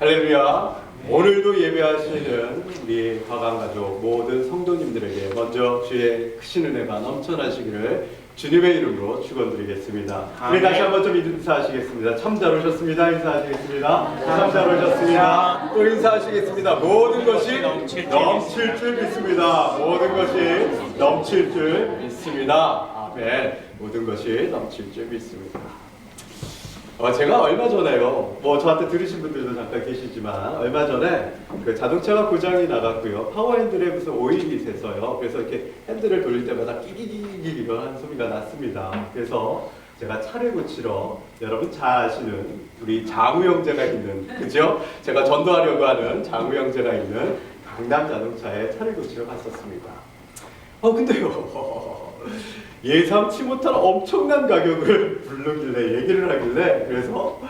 할렐루야. 오늘도 예배하시는 우리 화강가족 모든 성도님들에게 먼저 주의 크신 은혜가 넘쳐나시기를 주님의 이름으로 축원드리겠습니다. 우리 다시 한번 좀 인사하시겠습니다. 참 잘 오셨습니다. 인사하시겠습니다. 참 잘 오셨습니다. 또 인사하시겠습니다. 모든 것이 넘칠 줄 믿습니다. 모든 것이 넘칠 줄 믿습니다. 아멘. 모든 것이 넘칠 줄 믿습니다. 제가 얼마 전에요, 저한테 들으신 분들도 잠깐 계시지만, 얼마 전에 그 자동차가 고장이 나갔고요. 파워핸들에 무슨 오일이 새서요. 그래서 이렇게 핸들을 돌릴 때마다 끼기기기기 하는 소리가 났습니다. 그래서 제가 차를 고치러, 여러분 잘 아시는 우리 장우 형제가 있는, 그죠? 제가 전도하려고 하는 장우 형제가 있는 강남 자동차에 차를 고치러 갔었습니다. 근데요. 예상치 못한 엄청난 가격을 부르길래 얘기를 하길래 그래서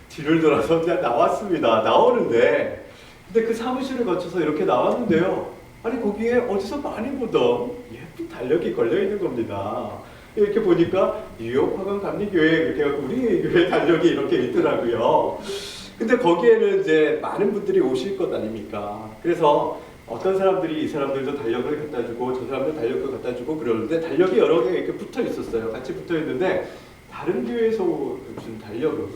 뒤를 돌아서 그냥 나왔습니다. 나오는데 근데 그 사무실을 거쳐서 이렇게 나왔는데요. 아니 거기에 어디서 많이 보던 예쁜 달력이 걸려 있는 겁니다. 이렇게 보니까 뉴욕 화강 감리교회 이렇게 해갖고 우리 교회 달력이 이렇게 있더라고요. 근데 거기에는 이제 많은 분들이 오실 것 아닙니까? 그래서 어떤 사람들이 이 사람들도 달력을 갖다 주고 저 사람들 달력을 갖다 주고 그러는데 달력이 여러 개 이렇게 붙어 있었어요. 같이 붙어 있는데 다른 교회에서 준 달력은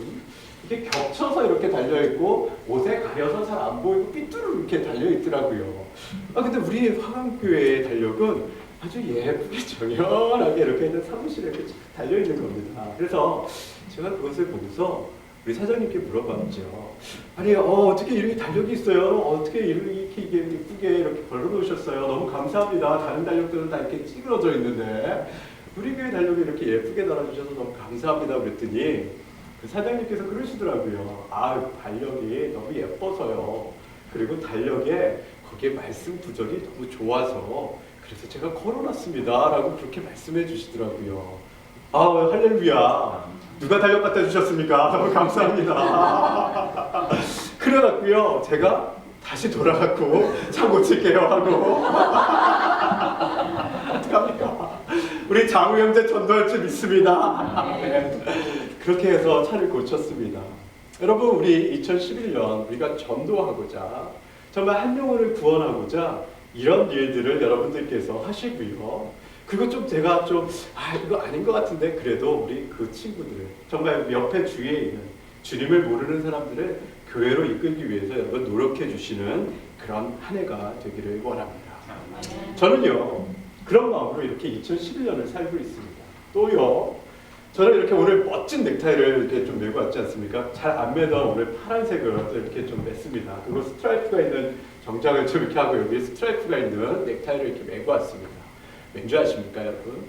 이렇게 겹쳐서 이렇게 달려 있고 옷에 가려서 잘 안 보이고 삐뚤어 이렇게 달려 있더라고요. 근데 우리 화강교회의 달력은 아주 예쁘게 정연하게 이렇게 있는 사무실에 이렇게 달려 있는 겁니다. 그래서 제가 그것을 보면서 우리 사장님께 물어봤죠. 아니 어떻게 이렇게 달력이 있어요? 어떻게 이렇게 예쁘게 이렇게 걸어놓으셨어요? 너무 감사합니다. 다른 달력들은 다 이렇게 찌그러져 있는데 우리 교회 달력이 이렇게 예쁘게 달아주셔서 너무 감사합니다. 그랬더니 그 사장님께서 그러시더라고요. 달력이 너무 예뻐서요. 그리고 달력에 거기에 말씀 구절이 너무 좋아서 그래서 제가 걸어놨습니다. 라고 그렇게 말씀해 주시더라고요. 할렐루야. 누가 달력 갖다 주셨습니까? 너무 감사합니다. 그래갖고요, 제가 다시 돌아갔고 차 고칠게요 하고 어떡합니까? 우리 장우 형제 전도할 줄 믿습니다. 네. 그렇게 해서 차를 고쳤습니다. 여러분, 우리 2011년 우리가 전도하고자 정말 한 영혼을 구원하고자 이런 일들을 여러분들께서 하시고요. 그리고 제가 이거 아닌 것 같은데 그래도 우리 그 친구들을 정말 옆에 주위에 있는 주님을 모르는 사람들을 교회로 이끌기 위해서 여러분 노력해 주시는 그런 한 해가 되기를 원합니다. 저는요 그런 마음으로 이렇게 2011년을 살고 있습니다. 또요 저는 이렇게 오늘 멋진 넥타이를 이렇게 좀 메고 왔지 않습니까? 잘 안 매던 오늘 파란색을 이렇게 좀 맸습니다. 그리고 스트라이프가 있는 정장을 좀 이렇게 하고 여기에 스트라이프가 있는 넥타이를 이렇게 메고 왔습니다. 왠지 아십니까, 여러분?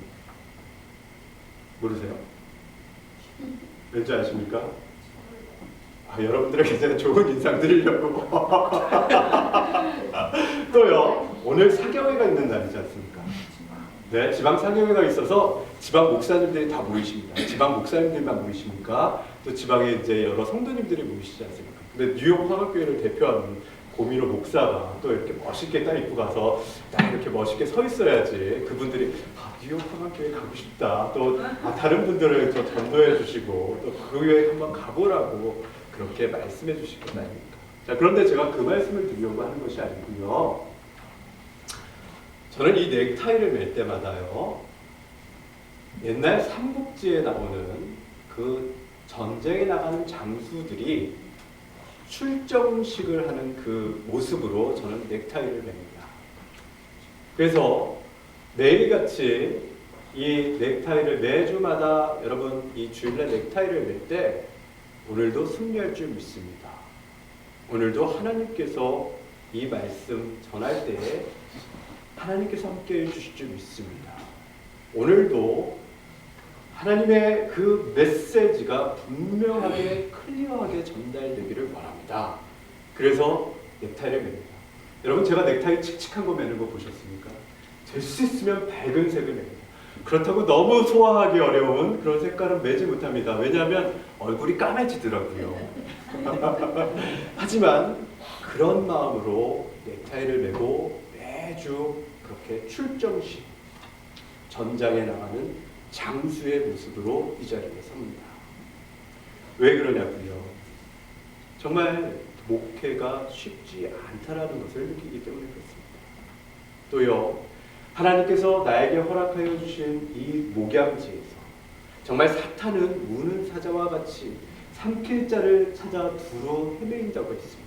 모르세요? 왠지 아십니까? 여러분들에게 제가 좋은 인상 드리려고. 또요, 오늘 사경회가 있는 날이지 않습니까? 네, 지방 사경회가 있어서 지방 목사님들이 다 모이십니다. 지방 목사님들만 모이십니까? 또 지방에 이제 여러 성도님들이 모이시지 않습니까? 근데 뉴욕 화강교회를 대표하는 고민호 목사가 또 이렇게 멋있게 딱 입고 가서 딱 이렇게 멋있게 서 있어야지 그분들이 뉴욕 화강교회 가고 싶다. 또 다른 분들을 또 전도해 주시고 또 그 교회 한번 가보라고 그렇게 말씀해 주실 것 아닙니까? 자, 그런데 제가 그 말씀을 드리려고 하는 것이 아니고요. 저는 이 넥타이를 맬 때마다요. 옛날 삼국지에 나오는 그 전쟁에 나가는 장수들이 출정식을 하는 그 모습으로 저는 넥타이를 맵니다. 그래서 매일같이 이 넥타이를 매주마다 여러분 이 주일날 넥타이를 맬 때 오늘도 승리할 줄 믿습니다. 오늘도 하나님께서 이 말씀 전할 때에 하나님께서 함께 해주실 줄 믿습니다. 오늘도 하나님의 그 메시지가 분명하게 클리어하게 전달되기를 원합니다. 그래서 넥타이를 맵니다. 여러분 제가 넥타이 칙칙한 거 매는 거 보셨습니까? 될 수 있으면 밝은 색을 맵니다. 그렇다고 너무 소화하기 어려운 그런 색깔은 매지 못합니다. 왜냐하면 얼굴이 까매지더라고요. 하지만 그런 마음으로 넥타이를 매고 매주 그렇게 출정식 전장에 나가는 장수의 모습으로 이 자리에 섭니다. 왜 그러냐고요? 정말 목회가 쉽지 않다라는 것을 느끼기 때문에 그렇습니다. 또요, 하나님께서 나에게 허락하여 주신 이 목양지에서 정말 사탄은 우는 사자와 같이 삼킬 자를 찾아 두루 헤매인다고 했습니다.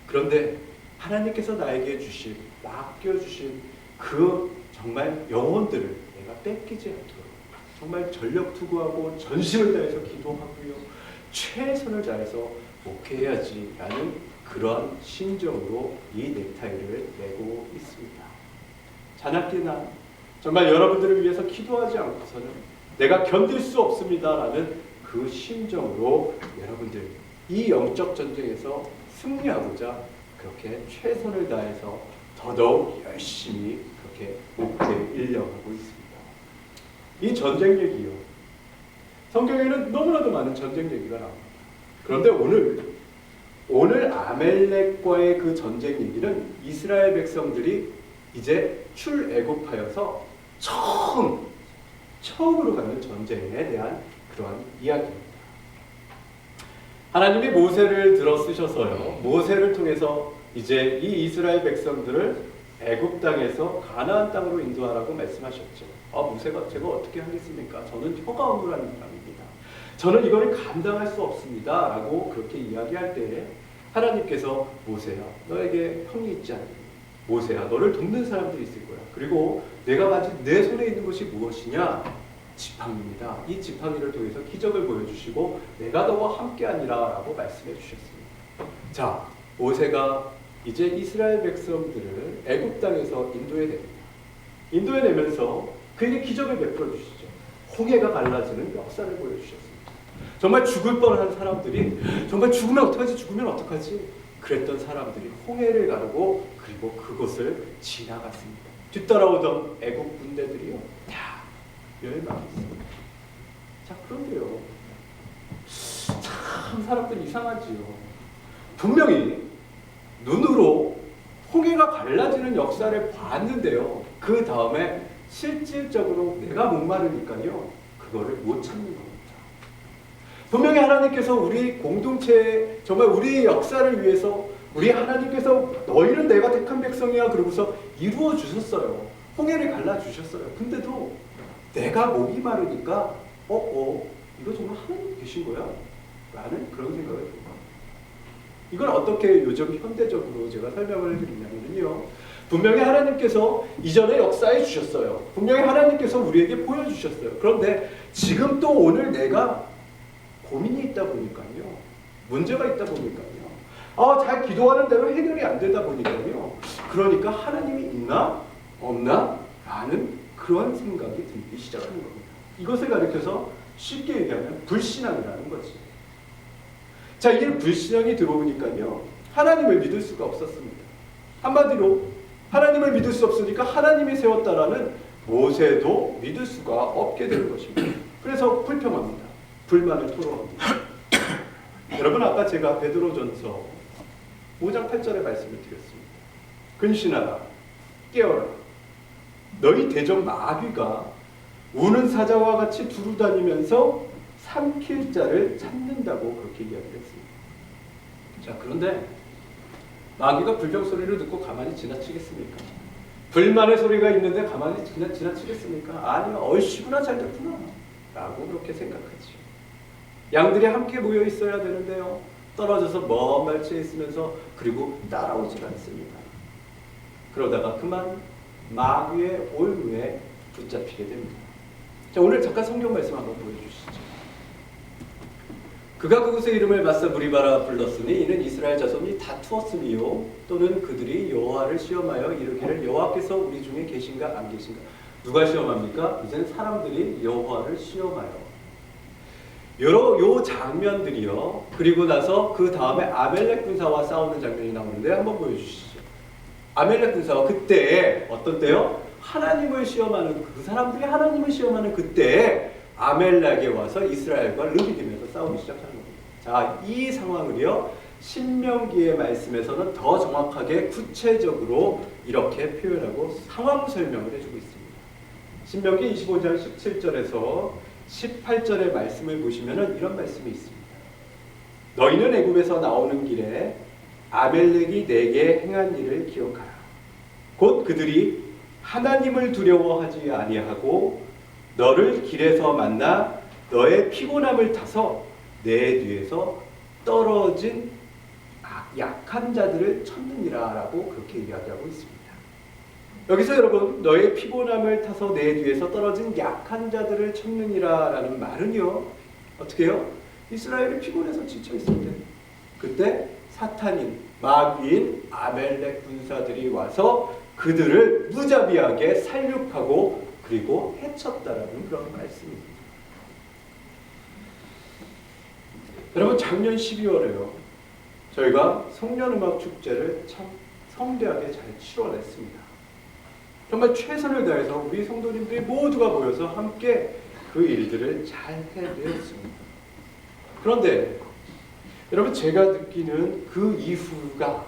그런데 하나님께서 나에게 주신, 맡겨주신 그 정말 영혼들을 내가 뺏기지 않도록 정말 전력 투구하고 전심을 다해서 기도하고요, 최선을 다해서 목회해야지라는 그런 심정으로 이 넥타이를 메고 있습니다. 자나깨나 정말 여러분들을 위해서 기도하지 않고서는 내가 견딜 수 없습니다라는 그 심정으로 여러분들 이 영적 전쟁에서 승리하고자 그렇게 최선을 다해서 더더욱 열심히 그렇게 목회에 인력하고 있습니다. 이 전쟁 얘기요, 성경에는 너무나도 많은 전쟁 얘기가 나옵니다. 그런데 오늘 아멜렉과의 그 전쟁 얘기는 이스라엘 백성들이 이제 출애굽하여서 처음으로 가는 전쟁에 대한 그러한 이야기입니다. 하나님이 모세를 들어 쓰셔서요, 모세를 통해서 이제 이 이스라엘 백성들을 애굽 땅에서 가나안 땅으로 인도하라고 말씀하셨죠. 모세가 제가 어떻게 하겠습니까? 저는 혀가 어눌한 사람입니다. 저는 이거를 감당할 수 없습니다. 라고 그렇게 이야기할 때에 하나님께서 모세야, 너에게 형이 있지 않니? 모세야, 너를 돕는 사람들이 있을 거야. 그리고 내가 가진 내 손에 있는 것이 무엇이냐? 지팡이입니다. 이 지팡이를 통해서 기적을 보여주시고 내가 너와 함께하니라 라고 말씀해 주셨습니다. 자, 모세가 이제 이스라엘 백성들을 애굽 땅에서 인도해 냅니다. 인도해 내면서 그에게 기적을 베풀어 주시죠. 홍해가 갈라지는 역사를 보여주셨습니다. 정말 죽을 뻔한 사람들이 정말 죽으면 어떡하지? 그랬던 사람들이 홍해를 가르고 그리고 그곳을 지나갔습니다. 뒤따라오던 애국 군대들이요, 다 멸망했습니다. 자, 그런데요, 참 사람들이 이상하지요. 분명히 눈으로 홍해가 갈라지는 역사를 봤는데요, 그 다음에 실질적으로 내가 목마르니까요, 그거를 못 참는 겁니다. 분명히 하나님께서 우리 공동체에 정말 우리 역사를 위해서 우리 하나님께서 너희는 내가 택한 백성이야 그러고서 이루어 주셨어요. 홍해를 갈라 주셨어요. 근데도 내가 목이 마르니까 이거 정말 하나님 계신 거야? 라는 그런 생각을 듭니다. 이걸 어떻게 요즘 현대적으로 제가 설명을 드리냐면요, 분명히 하나님께서 이전에 역사해 주셨어요. 분명히 하나님께서 우리에게 보여주셨어요. 그런데 지금 또 오늘 내가 고민이 있다 보니까요, 문제가 있다 보니까요, 잘 기도하는 대로 해결이 안 되다 보니까요, 그러니까 하나님이 있나 없나 라는 그런 생각이 들기 시작하는 겁니다. 이것을 가리켜서 쉽게 얘기하면 불신앙이라는 거지. 자, 이게 불신앙이 들어오니까요, 하나님을 믿을 수가 없었습니다. 한마디로 하나님을 믿을 수 없으니까 하나님이 세웠다라는 모세도 믿을 수가 없게 되는 것입니다. 그래서 불평합니다. 불만을 토로합니다. 여러분, 아까 제가 베드로전서 5장 8절의 말씀을 드렸습니다. 근신하라, 깨어라. 너희 대적 마귀가 우는 사자와 같이 두루다니면서 삼킬 자를 찾는다고 그렇게 이야기를 했습니다. 자, 그런데 마귀가 불경 소리를 듣고 가만히 지나치겠습니까? 불만의 소리가 있는데 가만히 지나치겠습니까? 아니요, 얼씨구나 잘 됐구나 라고 그렇게 생각하지. 양들이 함께 모여 있어야 되는데요, 떨어져서 먼 발치에 있으면서 그리고 따라오질 않습니다. 그러다가 그만 마귀의 올무에 붙잡히게 됩니다. 자, 오늘 잠깐 성경 말씀 한번 보여주시죠. 그가 그곳의 이름을 맞서 무리바라 불렀으니 이는 이스라엘 자손이 다투었으리요, 또는 그들이 여호와를 시험하여 이르기를 여호와께서 우리 중에 계신가 안 계신가. 누가 시험합니까? 이제는 사람들이 여호와를 시험하여. 요 장면들이요, 그리고 나서 그 다음에 아멜렉 군사와 싸우는 장면이 나오는데 한번 보여주시죠. 아멜렉 군사와 그때 어떤 때요? 하나님을 시험하는, 그 사람들이 하나님을 시험하는 그때 아멜렉에 와서 이스라엘과 르비딤에서 싸우기 시작하는 겁니다. 자, 이 상황을요, 신명기의 말씀에서는 더 정확하게 구체적으로 이렇게 표현하고 상황 설명을 해주고 있습니다. 신명기 25장 17절에서 18절의 말씀을 보시면 이런 말씀이 있습니다. 너희는 애굽에서 나오는 길에 아멜렉이 내게 행한 일을 기억하라. 곧 그들이 하나님을 두려워하지 아니하고 너를 길에서 만나 너의 피곤함을 타서 내 뒤에서 떨어진 약한 자들을 쳤느니라 라고 그렇게 이야기하고 있습니다. 여기서 여러분 너의 피곤함을 타서 내 뒤에서 떨어진 약한 자들을 쳤느니라 라는 말은요 어떻게 해요? 이스라엘이 피곤해서 지쳐있을 때 그때 사탄인 마귀인 아멜렉 군사들이 와서 그들을 무자비하게 살육하고 그리고 해쳤다라는 그런 말씀입니다. 여러분 작년 12월에요 저희가 송년음악 축제를 참 성대하게 잘 치러냈습니다. 정말 최선을 다해서 우리 성도님들이 모두가 모여서 함께 그 일들을 잘 해내었습니다. 그런데 여러분 제가 느끼는 그 이후가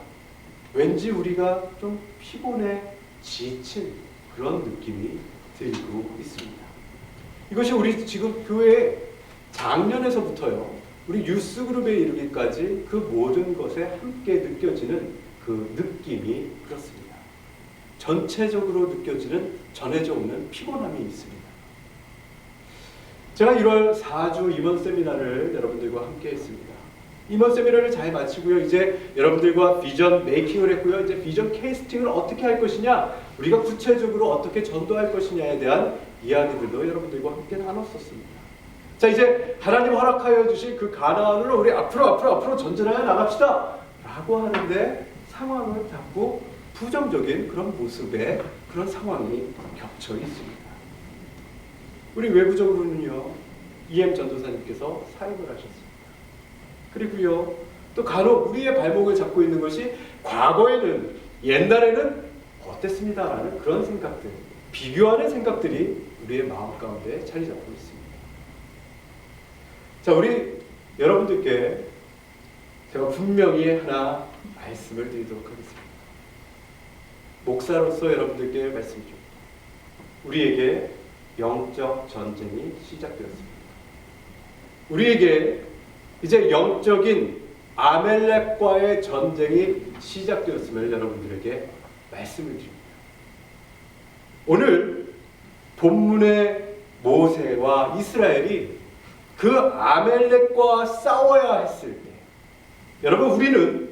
왠지 우리가 좀 피곤해 지친 그런 느낌이 들고 있습니다. 이것이 우리 지금 교회 작년에서부터요 우리 유스그룹에 이르기까지 그 모든 것에 함께 느껴지는 그 느낌이 그렇습니다. 전체적으로 느껴지는 전해져 오는 피곤함이 있습니다. 제가 1월 4주 임원 세미나를 여러분들과 함께 했습니다. 임원 세미나를 잘 마치고요. 이제 여러분들과 비전 메이킹을 했고요. 이제 비전 캐스팅을 어떻게 할 것이냐, 우리가 구체적으로 어떻게 전도할 것이냐에 대한 이야기들도 여러분들과 함께 나눴었습니다. 자, 이제 하나님 허락하여 주신 그 가나안으로 우리 앞으로 전진하여 나갑시다 라고 하는데 상황은 자꾸 부정적인 그런 모습의 그런 상황이 겹쳐 있습니다. 우리 외부적으로는요 EM 전도사님께서 사역을 하셨습니다. 그리고요 또 간혹 우리의 발목을 잡고 있는 것이 과거에는 옛날에는 어땠습니다라는 그런 생각들, 비교하는 생각들이 우리의 마음 가운데 자리 잡고 있습니다. 자, 우리 여러분들께 제가 분명히 하나 말씀을 드리도록 하겠습니다. 목사로서 여러분들께 말씀드립니다. 우리에게 영적 전쟁이 시작되었습니다. 우리에게 이제 영적인 아멜렉과의 전쟁이 시작되었음을 여러분들에게 말씀을 드립니다. 오늘 본문의 모세와 이스라엘이 그 아멜렉과 싸워야 했을 때 여러분 우리는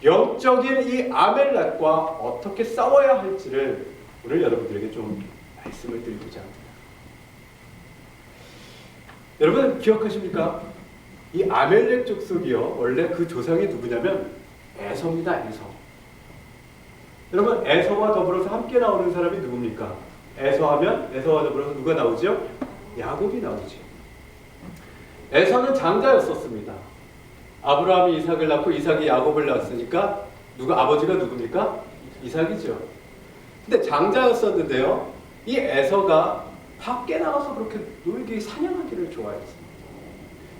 영적인 이 아멜렉과 어떻게 싸워야 할지를 오늘 여러분들에게 좀 말씀을 드리고자 합니다. 여러분 기억하십니까? 이 아멜렉 족속이요 원래 그 조상이 누구냐면 에서입니다. 에서. 여러분 에서와 더불어서 함께 나오는 사람이 누굽니까? 에서하면 에서와 더불어서 누가 나오죠? 야곱이 나오죠. 에서는 장자였었습니다. 아브라함이 이삭을 낳고 이삭이 야곱을 낳았으니까 아버지가 누굽니까? 이삭이죠. 근데 장자였었는데요. 이 에서가 밖에 나가서 그렇게 놀기 사냥하기를 좋아했습니다.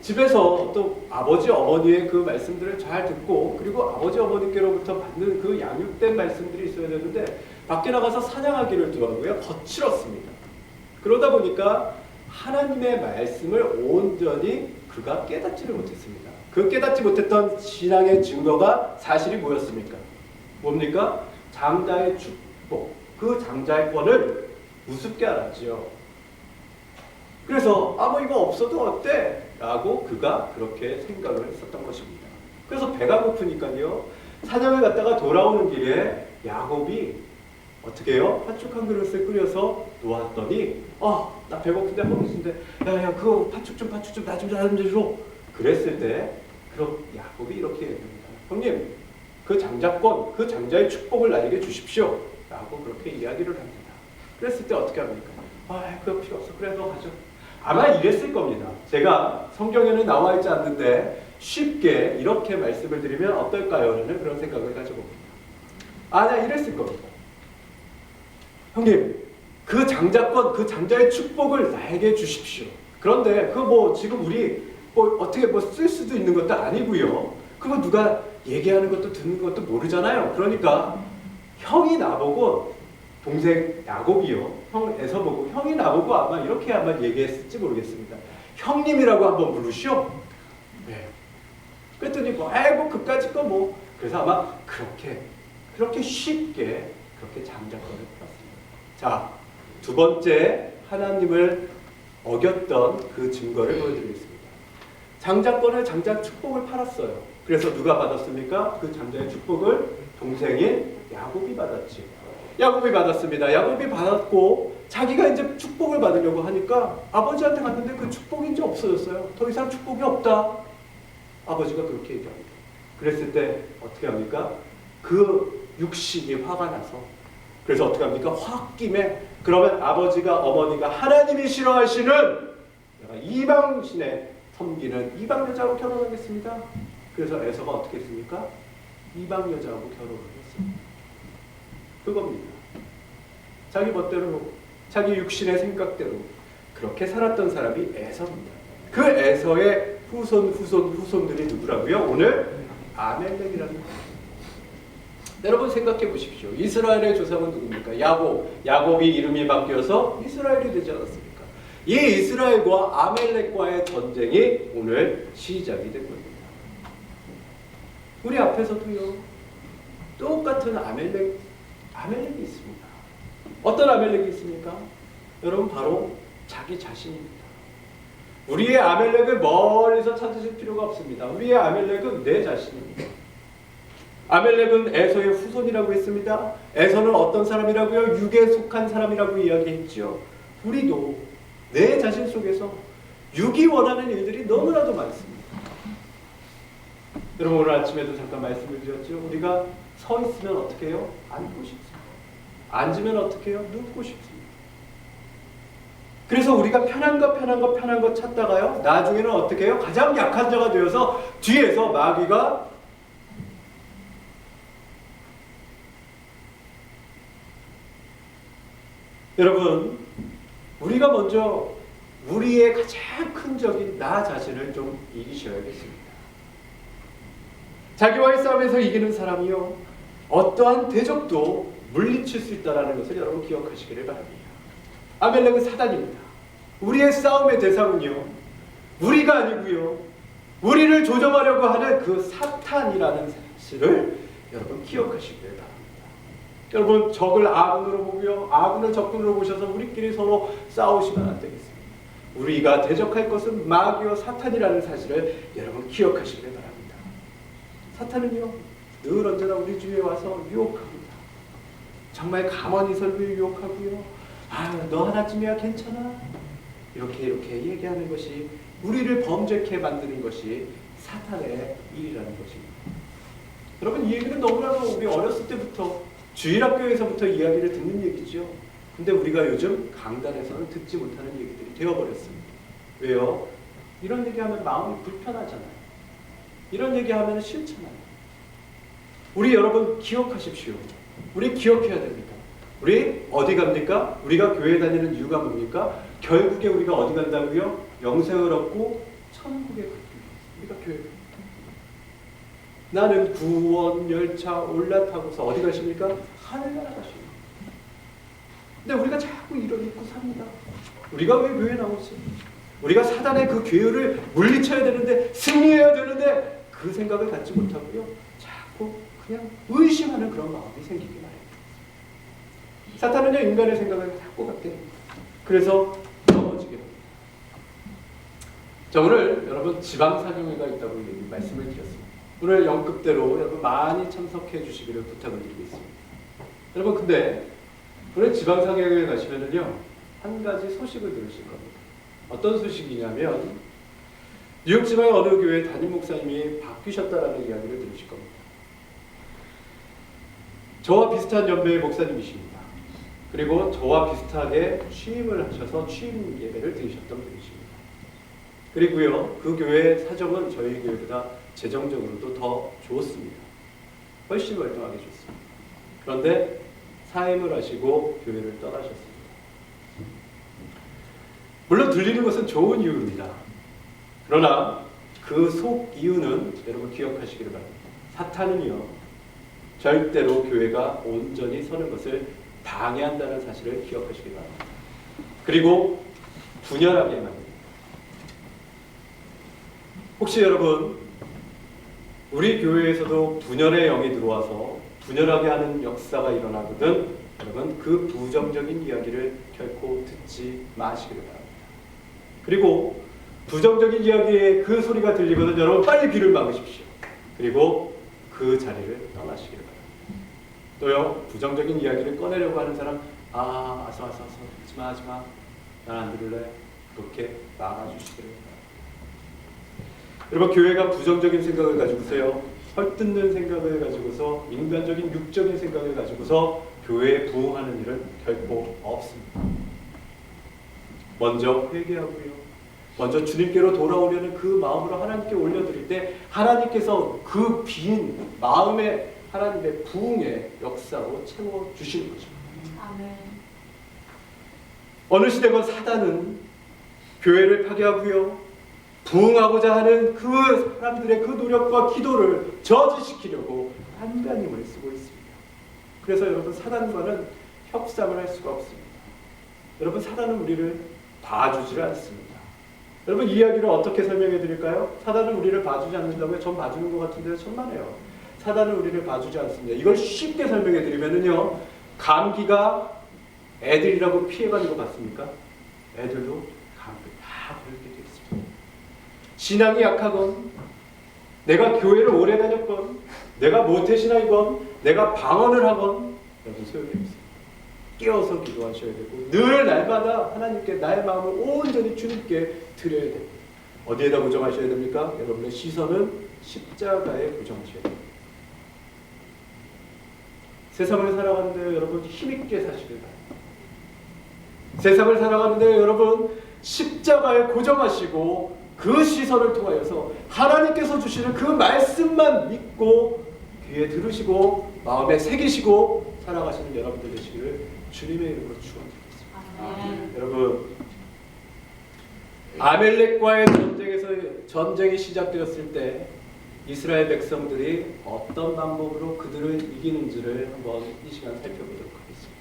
집에서 또 아버지 어머니의 그 말씀들을 잘 듣고 그리고 아버지 어머니께로부터 받는 그 양육된 말씀들이 있어야 되는데 밖에 나가서 사냥하기를 좋아하고요. 거칠었습니다. 그러다 보니까 하나님의 말씀을 온전히 그가 깨닫지를 못했습니다. 그 깨닫지 못했던 신앙의 증거가 사실이 뭐였습니까? 뭡니까? 장자의 축복, 그 장자의 권을 우습게 알았지요. 그래서 뭐 이거 없어도 어때? 라고 그가 그렇게 생각을 했었던 것입니다. 그래서 배가 고프니까요. 사냥을 갔다가 돌아오는 길에 야곱이 어떻게 해요? 팥죽 한 그릇을 끓여서 놓았더니 나 배고픈데 허기진데 야야 그거 팥죽 좀 나 좀 줘. 그랬을 때 그럼 야곱이 이렇게 얘기합니다. 형님 그 장자권, 그 장자의 축복을 나에게 주십시오 라고 그렇게 이야기를 합니다. 그랬을 때 어떻게 합니까? 그거 필요 없어. 그래 너 가져. 아마 이랬을 겁니다. 제가 성경에는 나와 있지 않는데 쉽게 이렇게 말씀을 드리면 어떨까요? 라는 그런 생각을 가져봅니다. 나 이랬을 겁니다. 형님, 그 장자권, 그 장자의 축복을 나에게 주십시오. 그런데 그거 지금 우리 어떻게 쓸 수도 있는 것도 아니고요. 그거 누가 얘기하는 것도 듣는 것도 모르잖아요. 그러니까 형이 나보고 동생 야곱이요. 형 에서 보고 형이 나보고 아마 이렇게 얘기했을지 모르겠습니다. 형님이라고 한번 부르시오. 네. 그랬더니 그까짓 거 그래서 아마 그렇게 쉽게 그렇게 장자권을 팔았습니다. 자, 두 번째 하나님을 어겼던 그 증거를 보여드리겠습니다. 장자권을 장자 축복을 팔았어요. 그래서 누가 받았습니까? 그 장자의 축복을 동생인 야곱이 받았지. 야곱이 받았습니다. 야곱이 받았고 자기가 이제 축복을 받으려고 하니까 아버지한테 갔는데 그 축복이 이제 없어졌어요. 더 이상 축복이 없다. 아버지가 그렇게 얘기합니다. 그랬을 때 어떻게 합니까? 그 육신이 화가 나서 그래서 어떻게 합니까? 홧김에 그러면 아버지가 어머니가 하나님이 싫어하시는 이방신에 섬기는 이방 여자하고 결혼하겠습니다. 그래서 에서가 어떻게 했습니까? 이방 여자하고 결혼을 했습니다. 그겁니다. 자기 멋대로 자기 육신의 생각대로 그렇게 살았던 사람이 에서입니다. 그 에서의 후손들이 누구라고요? 오늘 아멜렉이라는 거예요. 여러분 생각해 보십시오. 이스라엘의 조상은 누굽니까? 야곱이 이름이 바뀌어서 이스라엘이 되지 않았습니까? 이 이스라엘과 아멜렉과의 전쟁이 오늘 시작이 된 겁니다. 우리 앞에서도요. 똑같은 아멜렉이 있습니다. 어떤 아멜렉이 있습니까? 여러분 바로 자기 자신입니다. 우리의 아멜렉을 멀리서 찾으실 필요가 없습니다. 우리의 아멜렉은 내 자신입니다. 아멜렉은 에서의 후손이라고 했습니다. 에서는 어떤 사람이라고요? 육에 속한 사람이라고 이야기했죠. 우리도 내 자신 속에서 육이 원하는 일들이 너무나도 많습니다. 여러분 오늘 아침에도 잠깐 말씀을 드렸죠. 우리가 서 있으면 어떻게 해요? 앉고 싶습니다. 앉으면 어떻게 해요? 눕고 싶습니다. 그래서 우리가 편한 것 찾다가요. 나중에는 어떻게 해요? 가장 약한 자가 되어서 뒤에서 마귀가 여러분 우리가 먼저 우리의 가장 큰 적인 나 자신을 좀 이기셔야겠습니다. 자기와의 싸움에서 이기는 사람이요 어떠한 대적도 물리칠 수 있다는 것을 여러분 기억하시기를 바랍니다. 아멜렉은 사단입니다. 우리의 싸움의 대상은요 우리가 아니고요 우리를 조종하려고 하는 그 사탄이라는 사실을 여러분 기억하시기를 바랍니다. 여러분 적을 아군으로 보고요 아군을 적군으로 보셔서 우리끼리 서로 싸우시면 안 되겠습니다. 우리가 대적할 것은 마귀와 사탄이라는 사실을 여러분 기억하시기를 바랍니다. 사탄은요 늘 언제나 우리 주위에 와서 유혹합니다. 정말 가만히 설을 유혹하고요 너 하나쯤이야 괜찮아 이렇게 얘기하는 것이 우리를 범죄케 만드는 것이 사탄의 일이라는 것입니다. 여러분 이 얘기는 너무나도 우리 어렸을 때부터 주일학교에서부터 이야기를 듣는 얘기죠. 근데 우리가 요즘 강단에서는 듣지 못하는 얘기들이 되어버렸습니다. 왜요? 이런 얘기하면 마음이 불편하잖아요. 이런 얘기하면 싫잖아요. 우리 여러분 기억하십시오. 우리 기억해야 됩니다. 우리 어디 갑니까? 우리가 교회 다니는 이유가 뭡니까? 결국에 우리가 어디 간다고요? 영생을 얻고 천국에 가기 위해서 우리가 교회 갑니다. 나는 구원 열차 올라타고서 어디 가십니까? 하늘나라 가십니다. 근데 우리가 자꾸 이런 믿고 삽니다. 우리가 왜 교회 나오지? 우리가 사단의 그 괴율을 물리쳐야 되는데 승리해야 되는데 그 생각을 갖지 못하고요. 자꾸 그냥 의심하는 그런 마음이 생기기 마련입니다. 사탄은요 인간의 생각을 자꾸 갖게 됩니다. 그래서 넘어지게 됩니다. 자 오늘 여러분 지방사경회가 있다고 말씀을 드렸습니다. 오늘 연극대로 여러분 많이 참석해 주시기를 부탁을 드리겠습니다. 여러분 근데 오늘 지방사경회에 가시면은요 한 가지 소식을 들으실 겁니다. 어떤 소식이냐면 뉴욕 지방의 어느 교회 담임 목사님이 바뀌셨다라는 이야기를 들으실 겁니다. 저와 비슷한 연배의 목사님이십니다. 그리고 저와 비슷하게 취임을 하셔서 취임 예배를 드리셨던 분이십니다. 그리고요 그 교회의 사정은 저희 교회보다 재정적으로도 더 좋습니다. 훨씬 월등하게 좋습니다. 그런데 사임을 하시고 교회를 떠나셨습니다. 물론 들리는 것은 좋은 이유입니다. 그러나 그 속 이유는 여러분 기억하시기를 바랍니다. 사탄은요 절대로 교회가 온전히 서는 것을 방해한다는 사실을 기억하시기 바랍니다. 그리고 분열하게 만듭니다. 혹시 여러분 우리 교회에서도 분열의 영이 들어와서 분열하게 하는 역사가 일어나거든 여러분 그 부정적인 이야기를 결코 듣지 마시기를 바랍니다. 그리고 부정적인 이야기에 그 소리가 들리거든 여러분 빨리 귀를 막으십시오. 그리고 그 자리를 떠나시기를 바랍니다. 또요 부정적인 이야기를 꺼내려고 하는 사람 아서 하지마 난 안 들을래 그렇게 막아주시기를 바랍니다. 여러분 교회가 부정적인 생각을 가지고서요 헐뜯는 생각을 가지고서 인간적인 육적인 생각을 가지고서 교회에 부응하는 일은 결코 없습니다. 먼저 회개하고요 먼저 주님께로 돌아오려는 그 마음으로 하나님께 올려드릴 때 하나님께서 그 빈 마음에 하나님의 부응의 역사로 채워주시는 거죠. 아멘. 어느 시대건 사단은 교회를 파괴하고요 부응하고자 하는 그 사람들의 그 노력과 기도를 저지시키려고 한간 힘을 쓰고 있습니다. 그래서 여러분 사단과는 협상을 할 수가 없습니다. 여러분 사단은 우리를 봐주질 않습니다. 여러분 이 이야기를 어떻게 설명해 드릴까요? 사단은 우리를 봐주지 않는다고요? 전 봐주는 것 같은데 천만에요. 사단은 우리를 봐주지 않습니다. 이걸 쉽게 설명해 드리면요 감기가 애들이라고 피해가는 거 맞습니까? 애들도 감기 다 걸리게 되어 있습니다. 신앙이 약하건 내가 교회를 오래 다녔건 내가 모태신앙이건 내가 방언을 하건 여러분 소용이 없습니다. 깨어서 기도하셔야 되고 늘 날마다 하나님께 나의 마음을 온전히 주님께 드려야 됩니다. 어디에다 고정하셔야 됩니까? 여러분의 시선은 십자가에 고정하셔야 됩니다. 세상을 살아가는데 여러분 힘있게 사시길 바랍니다. 세상을 살아가는데 여러분 십자가에 고정하시고 그 시선을 통하여서 하나님께서 주시는 그 말씀만 믿고 귀에 들으시고 마음에 새기시고 살아가시는 여러분들 되시기를 주님의 이름으로 축원드리겠습니다. 여러분 아멜렉과의 전쟁이 시작되었을 때 이스라엘 백성들이 어떤 방법으로 그들을 이기는지를 한번 이 시간 살펴보도록 하겠습니다.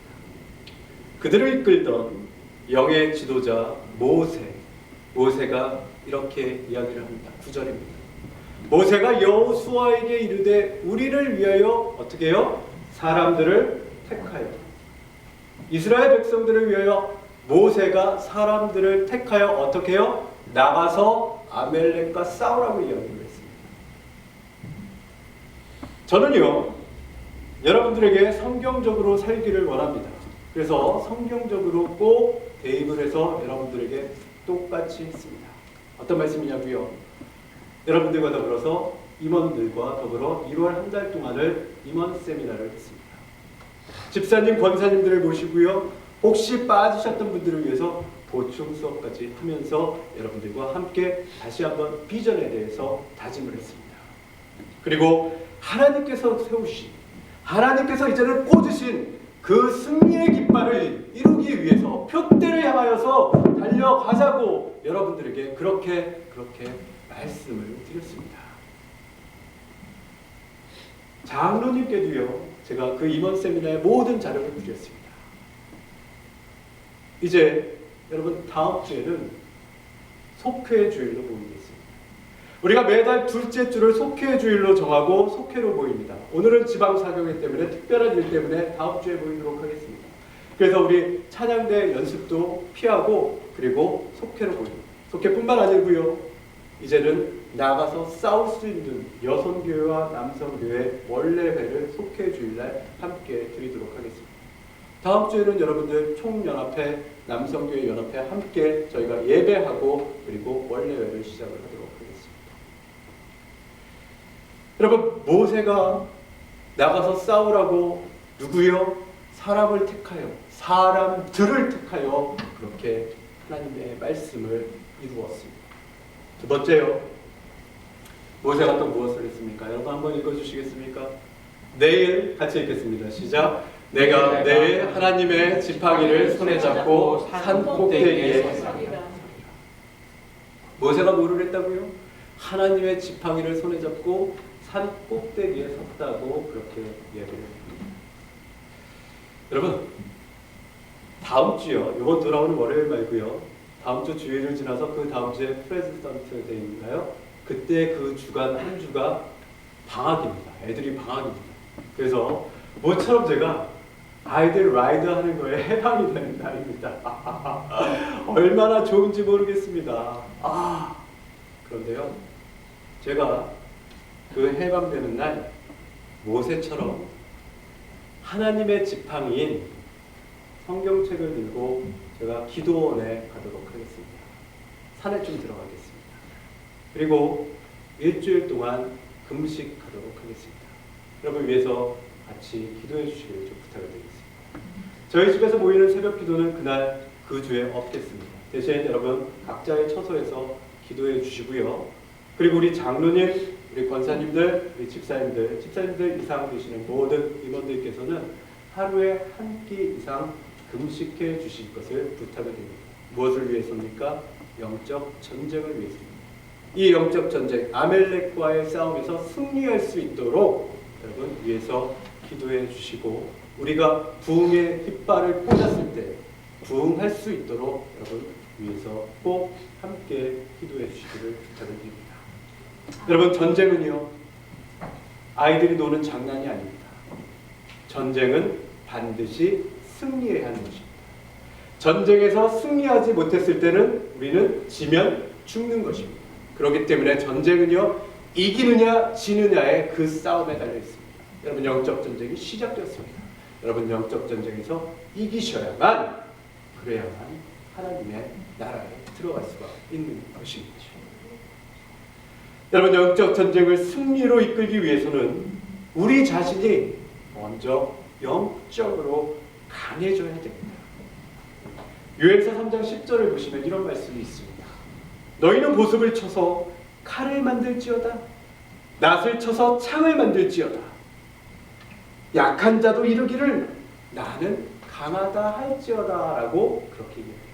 그들을 이끌던 영의 지도자 모세가 이렇게 이야기를 합니다. 9절입니다. 모세가 여호수아에게 이르되 우리를 위하여 어떻게 해요? 사람들을 택하여 이스라엘 백성들을 위하여 모세가 사람들을 택하여 어떻게 해요? 나가서 아멜렉과 싸우라고 이야기를 했습니다. 저는요 여러분들에게 성경적으로 살기를 원합니다. 그래서 성경적으로 꼭 대입을 해서 여러분들에게 똑같이 했습니다. 어떤 말씀이냐고요? 여러분들과 더불어서 임원들과 더불어 1월 한 달 동안을 임원 세미나를 했습니다. 집사님, 권사님들을 모시고요. 혹시 빠지셨던 분들을 위해서 보충 수업까지 하면서 여러분들과 함께 다시 한번 비전에 대해서 다짐을 했습니다. 그리고 하나님께서 세우신, 하나님께서 이제는 꽂으신 그 승리의 깃발을 이루기 위해서 표대를 향하여서 달려가자고 여러분들에게 그렇게 말씀을 드렸습니다. 장로님께도요 제가 그 임원 세미나의 모든 자료를 드렸습니다. 이제 여러분 다음 주에는 속회 주일로 모이겠습니다. 우리가 매달 둘째 주를 속회 주일로 정하고 속회로 모입니다. 오늘은 지방사교이기 때문에 특별한 일 때문에 다음 주에 모이도록 하겠습니다. 그래서 우리 찬양대 연습도 피하고 그리고 속회로 모입니다. 속회뿐만 아니고요. 이제는 나가서 싸울 수 있는 여성교회와 남성교회 원래회를 속회 주일날 함께 드리도록 하겠습니다. 다음 주에는 여러분들 총연합회, 남성교회 연합회 함께 저희가 예배하고 그리고 원래회를 시작을 하도록 하겠습니다. 여러분 모세가 나가서 싸우라고 누구요? 사람을 택하여 사람들을 택하여 그렇게 하나님의 말씀을 이루었습니다. 두 번째요. 모세가 또 무엇을 했습니까? 여러분 한번 읽어주시겠습니까? 내일 같이 읽겠습니다. 시작. 내가 내일 하나님의 지팡이를 손에 잡고 산 꼭대기에 서리라. 모세가 뭐를 했다고요? 하나님의 지팡이를 손에 잡고 산 꼭대기에 섰다고 그렇게 이야기를 합니다. 여러분 다음 주요. 이번 돌아오는 월요일 말고요. 다음 주 주일을 지나서 그 다음 주에 프레지던트 데이인가요? 그때 그 주간 한 주가 방학입니다. 애들이 방학입니다. 그래서 모처럼 제가 아이들 라이드 하는 거에 해방이 되는 날입니다. 얼마나 좋은지 모르겠습니다. 그런데요, 제가 그 해방되는 날 모세처럼 하나님의 지팡이인 성경책을 들고 제가 기도원에 가도록 하겠습니다. 산에 좀 들어가겠습니다. 그리고 일주일 동안 금식하도록 하겠습니다. 여러분 위해서 같이 기도해 주시기를 좀 부탁을 드리겠습니다. 저희 집에서 모이는 새벽 기도는 그날 그 주에 없겠습니다. 대신 여러분 각자의 처소에서 기도해 주시고요. 그리고 우리 장로님, 우리 권사님들, 우리 집사님들 이상 되시는 모든 임원들께서는 하루에 한 끼 이상 금식해 주실 것을 부탁을 드립니다. 무엇을 위해서입니까? 영적 전쟁을 위해서입니다. 이 영적 전쟁, 아멜렉과의 싸움에서 승리할 수 있도록 여러분 위해서 기도해 주시고, 우리가 부흥의 깃발을 꽂았을 때 부흥할 수 있도록 여러분 위해서 꼭 함께 기도해 주시기를 부탁을 드립니다. 여러분, 전쟁은요, 아이들이 노는 장난이 아닙니다. 전쟁은 반드시 승리해야 하는 것입니다. 전쟁에서 승리하지 못했을 때는 우리는 지면 죽는 것입니다. 그렇기 때문에 전쟁은요, 이기느냐 지느냐의 그 싸움에 달려 있습니다. 여러분, 영적 전쟁이 시작되었습니다. 여러분, 영적 전쟁에서 이기셔야만, 그래야만 하나님의 나라에 들어갈 수가 있는 것입니다. 여러분, 영적 전쟁을 승리로 이끌기 위해서는 우리 자신이 먼저 영적으로 강해져야 됩니다. 요엘서 3장 10절을 보시면 이런 말씀이 있습니다. 너희는 보습을 쳐서 칼을 만들지어다. 낫을 쳐서 창을 만들지어다. 약한 자도 이르기를 나는 강하다 할지어다 라고 그렇게 얘기합니다.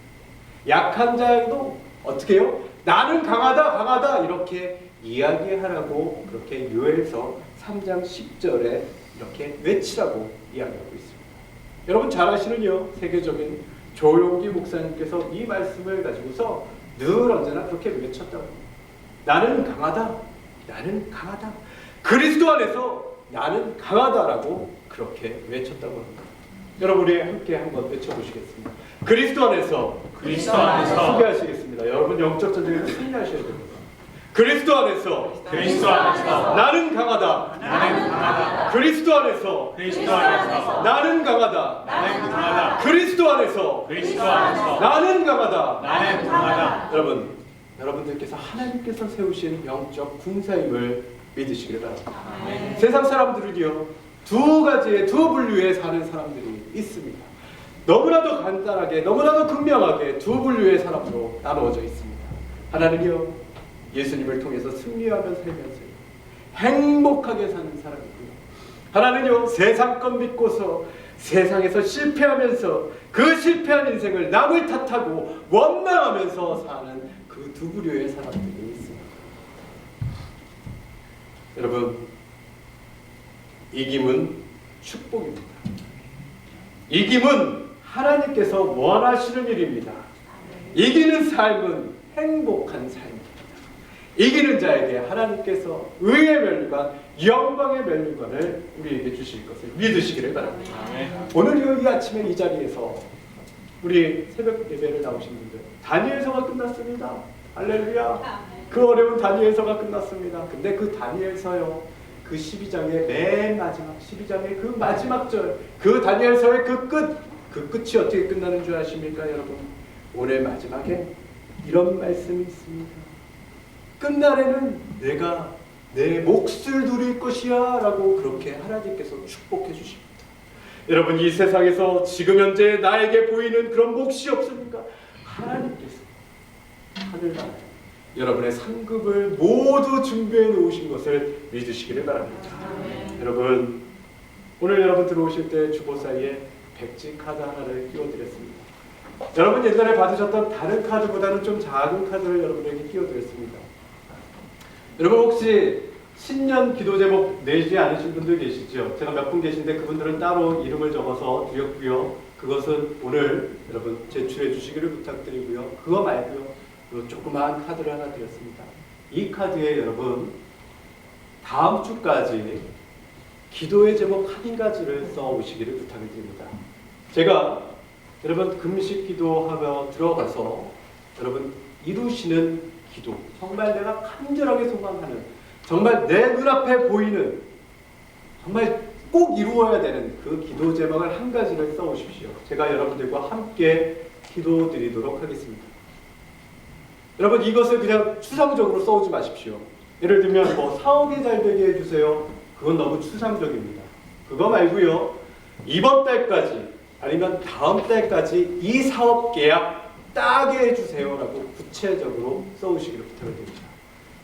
약한 자도 어떻게 해요? 나는 강하다 이렇게 이야기하라고 그렇게 요엘서 3장 10절에 이렇게 외치라고 이야기하고 있습니다. 여러분 잘 아시는요, 세계적인 조용기 목사님께서 이 말씀을 가지고서 늘 언제나 그렇게 외쳤다고 합니다. 나는 강하다, 나는 강하다. 그리스도 안에서 나는 강하다라고 그렇게 외쳤다고 합니다. 여러분 우리 함께 한번 외쳐보시겠습니다. 그리스도 안에서 소개하시겠습니다. 여러분 영적 전쟁에서 승리하셔야 됩니다. 그리스도 안에서 나는 강하다. 그리스도 안에서 나는 강하다. 그리스도 안에서 나는 강하다. 여러분들께서 하나님께서 세우신 영적 군사임을 믿으시기를 바랍니다. 세상 사람들은요, 두 가지의 두 분류에 사는 사람들이 있습니다. 너무나도 간단하게, 너무나도 극명하게 두 분류의 사람으로 나누어져 있습니다. 하나는요, 예수님을 통해서 승리하며 살면서 행복하게 사는 사람이고요. 하나는요, 세상것 믿고서 세상에서 실패하면서 그 실패한 인생을 남을 탓하고 원망하면서 사는 그 두 부류의 사람들이 있습니다. 여러분, 이김은 축복입니다. 이김은 하나님께서 원하시는 일입니다. 이기는 삶은 행복한 삶입니다. 이기는 자에게 하나님께서 의의 면류관, 영광의 면류관을 우리에게 주실 것을 믿으시기를 바랍니다. 오늘 이 아침에 이 자리에서 우리 새벽 예배를 나오신 분들, 다니엘서가 끝났습니다. 할렐루야. 그 어려운 다니엘서가 끝났습니다. 근데 그 다니엘서요, 그 12장의 맨 마지막, 12장의 그 마지막 절, 그 다니엘서의 그 끝이 어떻게 끝나는 줄 아십니까, 여러분? 오늘 마지막에 이런 말씀이 있습니다. 끝날에는 내가 내 몫을 누릴 것이야 라고 그렇게 하나님께서 축복해 주십니다. 여러분, 이 세상에서 지금 현재 나에게 보이는 그런 몫이 없습니까? 하나님께서 하늘나라에 여러분의 상급을 모두 준비해 놓으신 것을 믿으시기를 바랍니다. 여러분, 오늘 여러분 들어오실 때 주보 사이에 백지 카드 하나를 끼워드렸습니다. 여러분 옛날에 받으셨던 다른 카드보다는 좀 작은 카드를 여러분에게 끼워드렸습니다. 여러분 혹시 신년 기도 제목 내지 않으신 분들 계시죠? 제가 몇 분 계신데 그분들은 따로 이름을 적어서 드렸고요. 그것은 오늘 여러분 제출해 주시기를 부탁드리고요. 그거 말고요, 요 조그마한 카드를 하나 드렸습니다. 이 카드에 여러분 다음 주까지 기도의 제목 한 가지를 써오시기를 부탁을 드립니다. 제가 여러분 금식 기도하며 들어가서 여러분 이루시는 기도, 정말 내가 간절하게 소망하는, 정말 내 눈앞에 보이는, 정말 꼭 이루어야 되는 그 기도 제목을 한 가지를 써오십시오. 제가 여러분들과 함께 기도드리도록 하겠습니다. 여러분 이것을 그냥 추상적으로 써오지 마십시오. 예를 들면 뭐 사업이 잘 되게 해주세요. 그건 너무 추상적입니다. 그거 말고요. 이번 달까지 아니면 다음 달까지 이 사업 계약 따게 해주세요라고 구체적으로 써오시기를 부탁을 드립니다.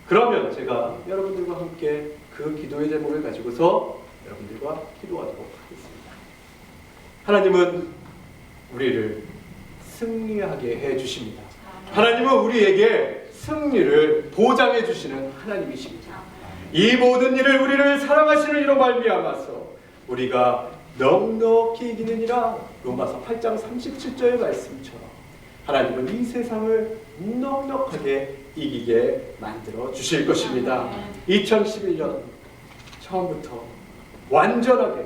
그러면 제가 여러분들과 함께 그 기도의 제목을 가지고서 여러분들과 기도하도록 하겠습니다. 하나님은 우리를 승리하게 해주십니다. 하나님은 우리에게 승리를 보장해 주시는 하나님이십니다. 이 모든 일을 우리를 사랑하시는 이로 말미암아서 우리가 넉넉히 이기느니라. 로마서 8장 37절의 말씀처럼 하나님은 이 세상을 넉넉하게 이기게 만들어 주실 것입니다. 2011년 처음부터 완전하게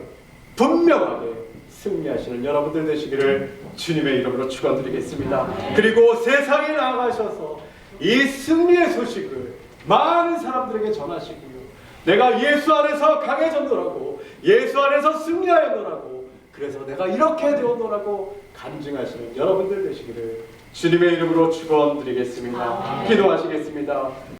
분명하게 승리하시는 여러분들 되시기를 주님의 이름으로 축원드리겠습니다. 그리고 세상에 나가셔서 이 승리의 소식을 많은 사람들에게 전하시고요. 내가 예수 안에서 강해졌노라고, 예수 안에서 승리하였노라고, 그래서 내가 이렇게 되었노라고 간증하시는 여러분들 되시기를 주님의 이름으로 축원드리겠습니다. 기도하시겠습니다.